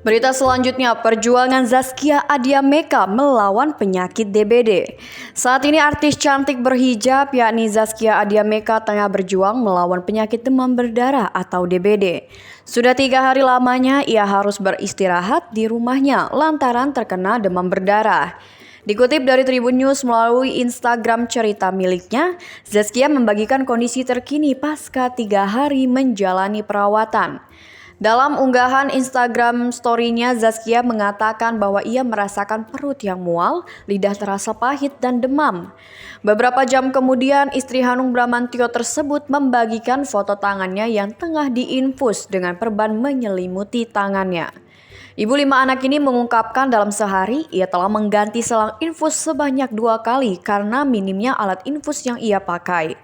Berita selanjutnya, perjuangan Zaskia Adiameka melawan penyakit DBD. Saat ini artis cantik berhijab yakni Zaskia Adiameka tengah berjuang melawan penyakit demam berdarah atau DBD. Sudah 3 hari lamanya ia harus beristirahat di rumahnya lantaran terkena demam berdarah. Dikutip dari Tribun News melalui Instagram cerita miliknya, Zaskia membagikan kondisi terkini pasca 3 hari menjalani perawatan. Dalam unggahan Instagram story-nya, Zaskia mengatakan bahwa ia merasakan perut yang mual, lidah terasa pahit dan demam. Beberapa jam kemudian, istri Hanung Bramantyo tersebut membagikan foto tangannya yang tengah diinfus dengan perban menyelimuti tangannya. Ibu 5 anak ini mengungkapkan dalam sehari ia telah mengganti selang infus sebanyak 2 kali karena minimnya alat infus yang ia pakai.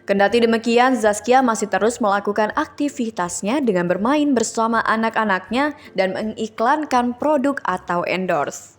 Kendati demikian, Zaskia masih terus melakukan aktivitasnya dengan bermain bersama anak-anaknya dan mengiklankan produk atau endorse.